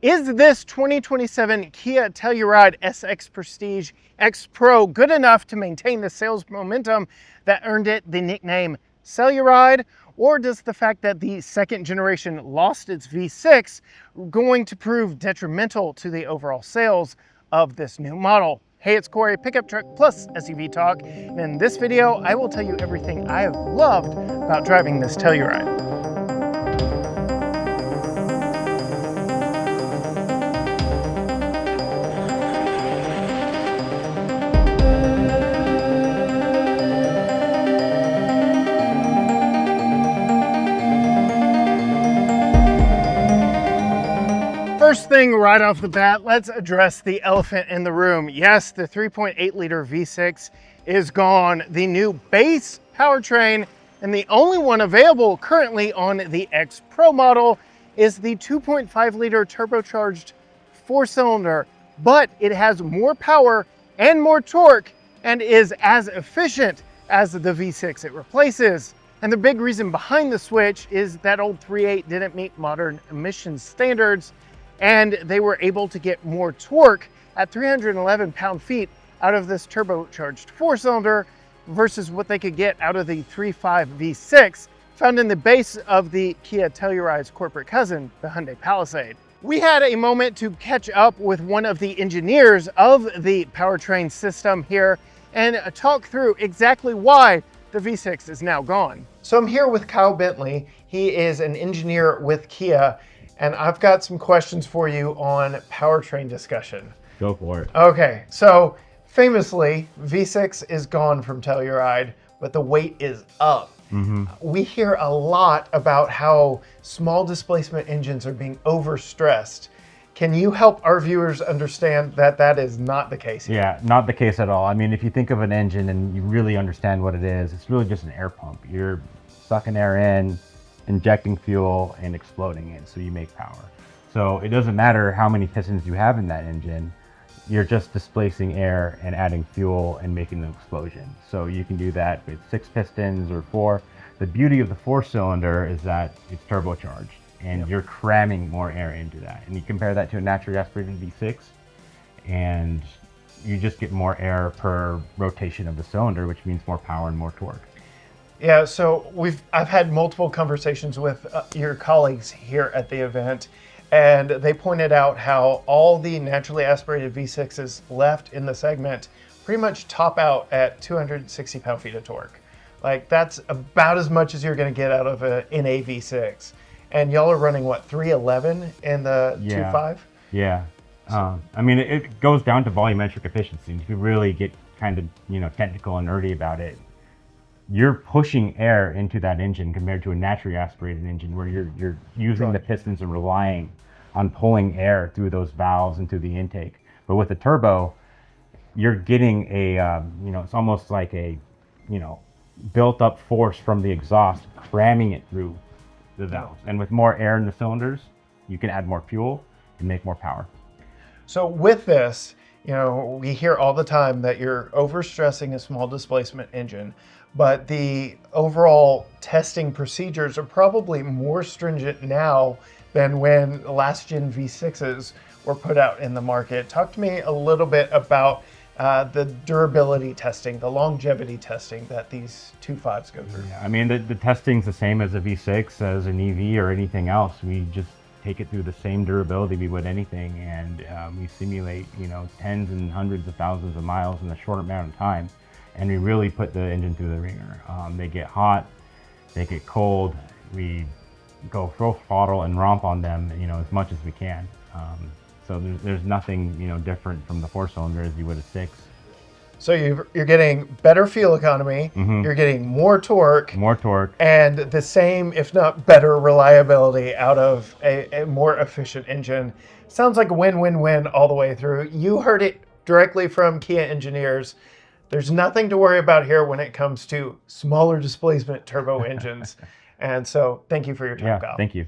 Is this 2027 Kia Telluride SX Prestige X Pro good enough to maintain the sales momentum that earned it the nickname Telluride? Or does the fact that the second generation lost its V6 going to prove detrimental to the overall sales of this new model? Hey, it's Corey, Pickup Truck Plus SUV Talk, and in this video, I will tell you everything I have loved about driving this Telluride. First thing right off the bat, let's address the elephant in the room. Yes, the 3.8 liter V6 is gone. The new base powertrain and the only one available currently on the X Pro model is the 2.5 liter turbocharged 4-cylinder, but it has more power and more torque and is as efficient as the V6 it replaces. And the big reason behind the switch is that old 3.8 didn't meet modern emissions standards, and they were able to get more torque at 311 pound-feet out of this turbocharged 4-cylinder versus what they could get out of the 3.5 V6 found in the base of the Kia Telluride's corporate cousin, the Hyundai Palisade. We had a moment to catch up with one of the engineers of the powertrain system here and talk through exactly why the V6 is now gone. So I'm here with Kyle Bentley. He is an engineer with Kia, and I've got some questions for you on powertrain discussion. Go for it. Okay, so famously, V6 is gone from Telluride, but the weight is up. We hear a lot about how small displacement engines are being overstressed. Can you help our viewers understand that that is not the case here? Yeah, not the case at all. I mean, if you think of an engine and you really understand what it is, it's really just an air pump. You're sucking air in, injecting fuel, and exploding it, so you make power. So it doesn't matter how many pistons you have in that engine, you're just displacing air and adding fuel and making an explosion. So you can do that with 6 pistons or 4. The beauty of the 4-cylinder is that it's turbocharged, and you're cramming more air into that. And you compare that to a naturally aspirated V6, and you just get more air per rotation of the cylinder, which means more power and more torque. Yeah, so I've had multiple conversations with your colleagues here at the event, and they pointed out how all the naturally aspirated V6s left in the segment pretty much top out at 260 pound-feet of torque. Like, that's about as much as you're going to get out of a V6. And y'all are running, what, 311 in the 2.5? Yeah. I mean, it goes down to volumetric efficiency. If you really get kind of, technical and nerdy about it, you're pushing air into that engine compared to a naturally aspirated engine where you're using the pistons and relying on pulling air through those valves into the intake. But with a turbo, you're getting a, it's almost like a, built up force from the exhaust cramming it through the valves. And with more air in the cylinders, you can add more fuel and make more power. So with this, we hear all the time that you're overstressing a small displacement engine, but the overall testing procedures are probably more stringent now than when last gen V6s were put out in the market. Talk to me a little bit about the durability testing, the longevity testing that these 2.5s go through. Yeah, I mean, the testing's the same as a V6, as an EV or anything else. We just take it through the same durability we would anything, and we simulate, tens and hundreds of thousands of miles in a short amount of time. And we really put the engine through the ringer. They get hot, they get cold. We go full throttle and romp on them, as much as we can. So there's nothing, different from the 4-cylinder as you would a 6. So you're getting better fuel economy, you're getting more torque, and the same, if not better, reliability out of a more efficient engine. Sounds like a win-win-win all the way through. You heard it directly from Kia engineers. There's nothing to worry about here when it comes to smaller displacement turbo engines. And so thank you for your time, Kyle. Thank you.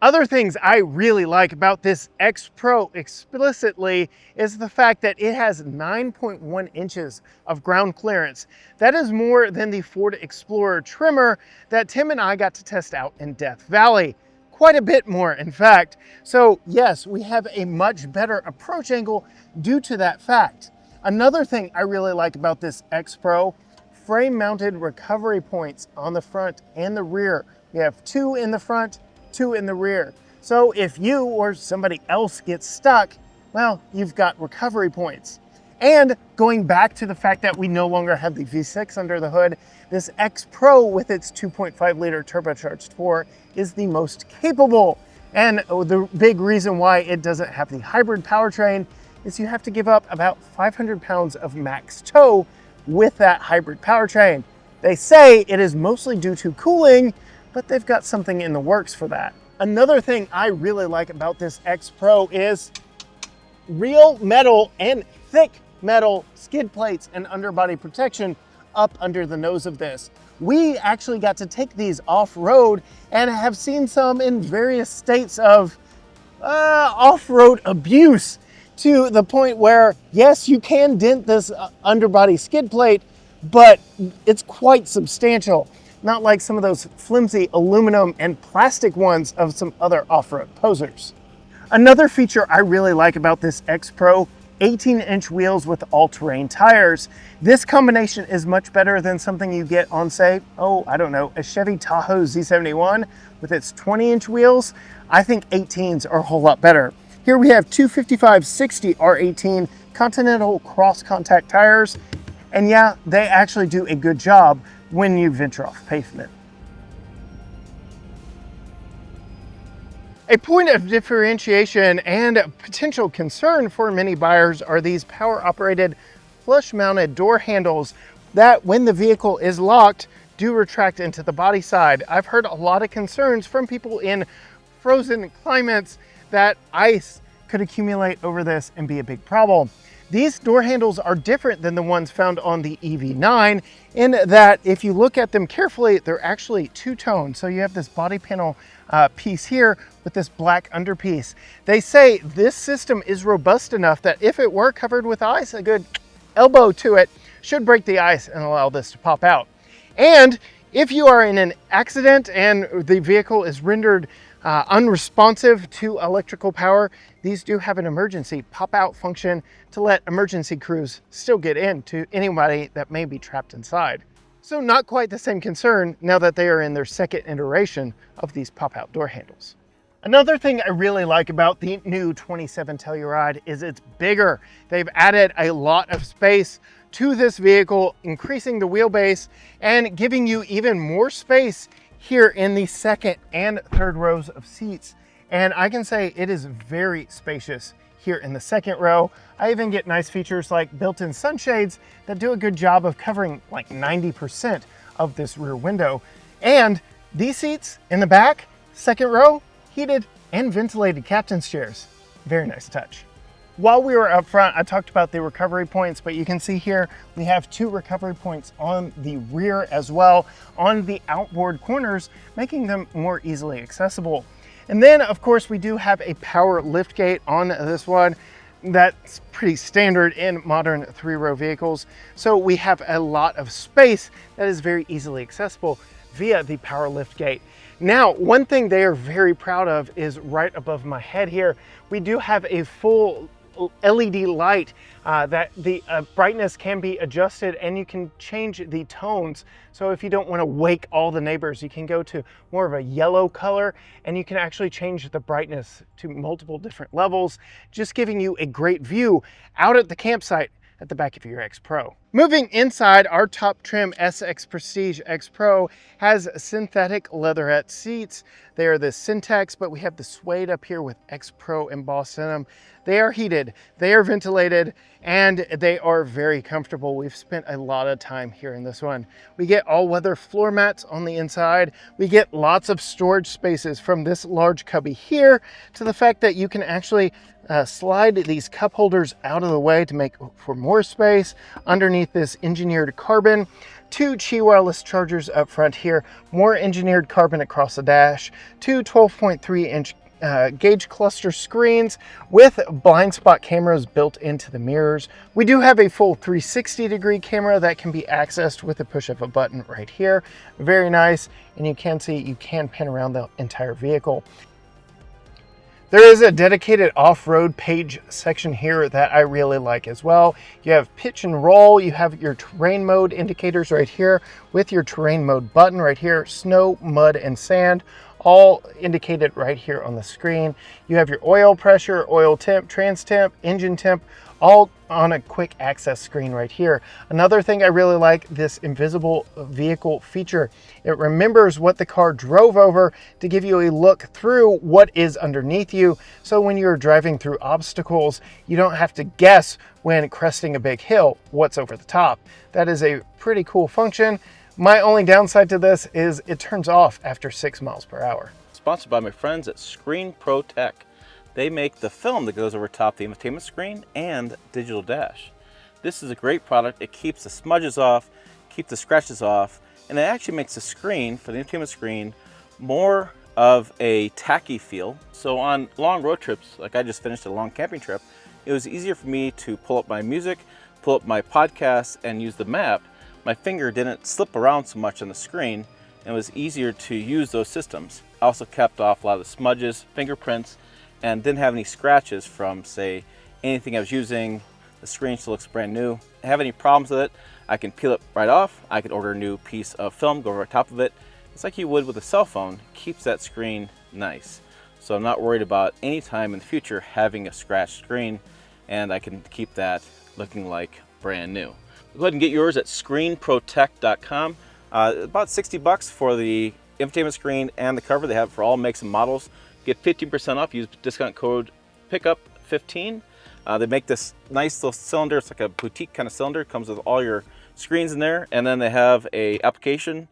Other things I really like about this X Pro explicitly is the fact that it has 9.1 inches of ground clearance. That is more than the Ford Explorer Trimmer that Tim and I got to test out in Death Valley. quite a bit more, in fact. So yes, we have a much better approach angle due to that fact. Another thing I really like about this X Pro, frame mounted recovery points on the front and the rear. We have 2 in the front, 2 in the rear. So if you or somebody else gets stuck, well, you've got recovery points. And going back to the fact that we no longer have the V6 under the hood, this X Pro with its 2.5 liter turbocharged 4 is the most capable. And the big reason why it doesn't have the hybrid powertrain is you have to give up about 500 pounds of max tow with that hybrid powertrain. They say it is mostly due to cooling, but they've got something in the works for that. Another thing I really like about this X Pro is real metal and thick metal skid plates and underbody protection up under the nose of this. We actually got to take these off-road and have seen some in various states of off-road abuse, to the point where, yes, you can dent this underbody skid plate, but it's quite substantial. Not like some of those flimsy aluminum and plastic ones of some other off-road posers. Another feature I really like about this X Pro, 18-inch wheels with all-terrain tires. This combination is much better than something you get on, say, I don't know, a Chevy Tahoe Z71 with its 20-inch wheels. I think 18s are a whole lot better. Here we have 255/60 R18 Continental cross-contact tires, and yeah, they actually do a good job when you venture off pavement. A point of differentiation and potential concern for many buyers are these power-operated flush-mounted door handles that, when the vehicle is locked, do retract into the body side. I've heard a lot of concerns from people in frozen climates that ice could accumulate over this and be a big problem. These door handles are different than the ones found on the EV9 in that if you look at them carefully, they're actually two-tone. So you have this body panel piece here with this black underpiece. They say this system is robust enough that if it were covered with ice, a good elbow to it should break the ice and allow this to pop out. And if you are in an accident and the vehicle is rendered unresponsive to electrical power, these do have an emergency pop-out function to let emergency crews still get in to anybody that may be trapped inside. So not quite the same concern now that they are in their second iteration of these pop-out door handles. Another thing I really like about the new 27 Telluride is it's bigger. They've added a lot of space to this vehicle, increasing the wheelbase and giving you even more space here in the second and third rows of seats. And I can say it is very spacious here in the second row. I even get nice features like built-in sunshades that do a good job of covering like 90% of this rear window. And these seats in the back, second row, heated and ventilated captain's chairs. Very nice touch. While we were up front, I talked about the recovery points, but you can see here we have 2 recovery points on the rear as well on the outboard corners, making them more easily accessible. And then of course we do have a power lift gate on this one. That's pretty standard in modern 3-row vehicles. So we have a lot of space that is very easily accessible via the power lift gate. Now, one thing they are very proud of is right above my head here, we do have a full LED light that the brightness can be adjusted and you can change the tones. So if you don't want to wake all the neighbors, you can go to more of a yellow color and you can actually change the brightness to multiple different levels, just giving you a great view out at the campsite at the back of your X Pro. Moving inside, our top trim SX Prestige X Pro has synthetic leatherette seats. They are the Syntex, but we have the suede up here with X Pro embossed in them. They are heated, they are ventilated, and they are very comfortable. We've spent a lot of time here in this one. We get all-weather floor mats on the inside. We get lots of storage spaces from this large cubby here to the fact that you can actually slide these cup holders out of the way to make for more space underneath this engineered carbon. 2 Qi wireless chargers up front here, more engineered carbon across the dash, 2 12.3-inch gauge cluster screens with blind spot cameras built into the mirrors. We do have a full 360-degree camera that can be accessed with the push of a button right here. Very nice, and you can see you can pan around the entire vehicle. There is a dedicated off-road page section here that I really like as well. You have pitch and roll, you have your terrain mode indicators right here with your terrain mode button right here, snow, mud, and sand, all indicated right here on the screen. You have your oil pressure, oil temp, trans temp, engine temp, all on a quick access screen right here. Another thing I really like, this invisible vehicle feature. It remembers what the car drove over to give you a look through what is underneath you. So when you're driving through obstacles, you don't have to guess when cresting a big hill what's over the top. That is a pretty cool function. My only downside to this is it turns off after 6 miles per hour. Sponsored by my friends at Screen Pro Tech. They make the film that goes over top the infotainment screen and digital dash. This is a great product. It keeps the smudges off, keeps the scratches off, and it actually makes the screen, for the infotainment screen, more of a tacky feel. So on long road trips, like I just finished a long camping trip, it was easier for me to pull up my music, pull up my podcasts, and use the map. My finger didn't slip around so much on the screen, and it was easier to use those systems. I also kept off a lot of the smudges, fingerprints, and didn't have any scratches from, say, anything I was using. The screen still looks brand new. If I have any problems with it, I can peel it right off. I can order a new piece of film, go over top of it. It's like you would with a cell phone. Keeps that screen nice. So I'm not worried about any time in the future having a scratched screen, and I can keep that looking like brand new. Go ahead and get yours at screenprotect.com. About 60 bucks for the infotainment screen and the cover. They have it for all makes and models. Get 15% off, use discount code PICKUP15. They make this nice little cylinder. It's like a boutique kind of cylinder. It comes with all your screens in there. And then they have a application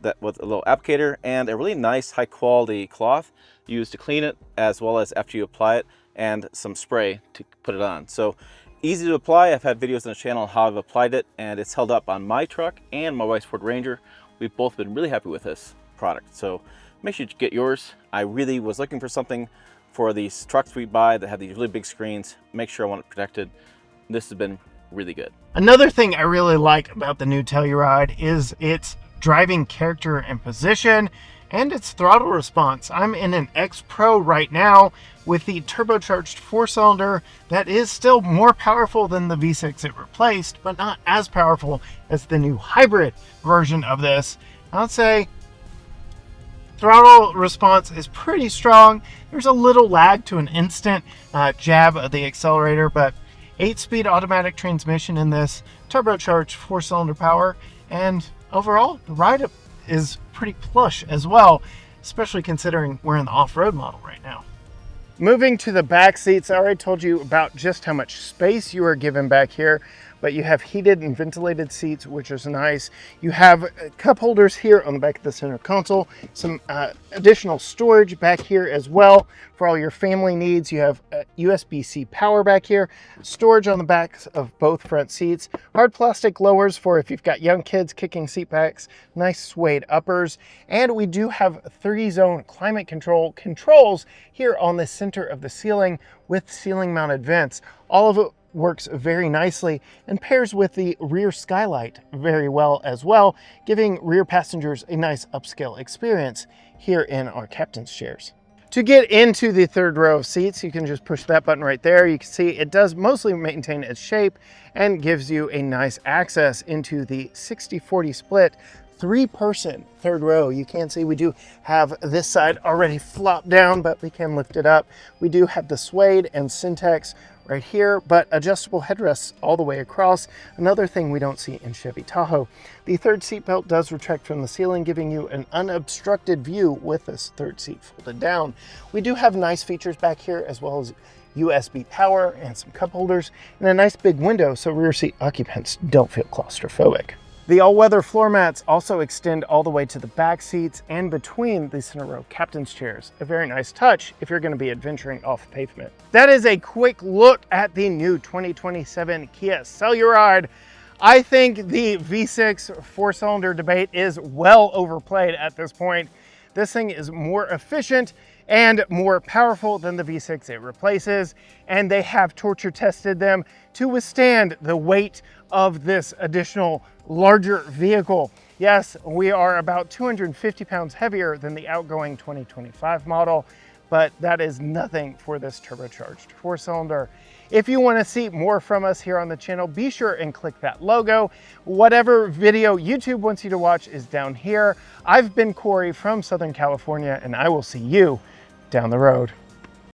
that with a little applicator and a really nice high quality cloth used to clean it as well as after you apply it, and some spray to put it on. So easy to apply. I've had videos on the channel on how I've applied it, and it's held up on my truck and my wife's Ford Ranger. We've both been really happy with this product. So make sure you get yours. I really was looking for something for these trucks we buy that have these really big screens. Make sure I want it protected. This has been really good. Another thing I really like about the new Telluride is its driving character and position and its throttle response. I'm in an X Pro right now with the turbocharged 4-cylinder that is still more powerful than the V6 it replaced, but not as powerful as the new hybrid version of this. I'd say throttle response is pretty strong. There's a little lag to an instant jab of the accelerator, but 8-speed automatic transmission in this, turbocharged 4-cylinder power, and overall the ride is pretty plush as well, especially considering we're in the off-road model right now. Moving to the back seats, I already told you about just how much space you are given back here, but you have heated and ventilated seats, which is nice. You have cup holders here on the back of the center console, some additional storage back here as well for all your family needs. You have USB-C power back here, storage on the backs of both front seats, hard plastic lowers for if you've got young kids kicking seat backs, nice suede uppers, and we do have 3-zone climate control controls here on the center of the ceiling with ceiling mounted vents. All of it works very nicely and pairs with the rear skylight very well as well, giving rear passengers a nice upscale experience here in our captain's chairs. To get into the third row of seats, you can just push that button right there. You can see it does mostly maintain its shape and gives you a nice access into the 60-40 split 3-person third row. You can see we do have this side already flopped down, but we can lift it up. We do have the suede and Syntex right here, but adjustable headrests all the way across. Another thing we don't see in Chevy Tahoe. The third seat belt does retract from the ceiling, giving you an unobstructed view with this third seat folded down. We do have nice features back here as well as USB power and some cup holders and a nice big window so rear seat occupants don't feel claustrophobic. The all-weather floor mats also extend all the way to the back seats and between the center row captain's chairs. A very nice touch if you're going to be adventuring off pavement. That is a quick look at the new 2027 Kia Telluride. I think the V6 4-cylinder debate is well overplayed at this point. This thing is more efficient and more powerful than the V6 it replaces, and they have torture tested them to withstand the weight of this additional larger vehicle. Yes, we are about 250 pounds heavier than the outgoing 2025 model, but that is nothing for this turbocharged 4-cylinder. If you want to see more from us here on the channel, be sure and click that logo. Whatever video YouTube wants you to watch is down here. I've been Corey from Southern California, and I will see you down the road.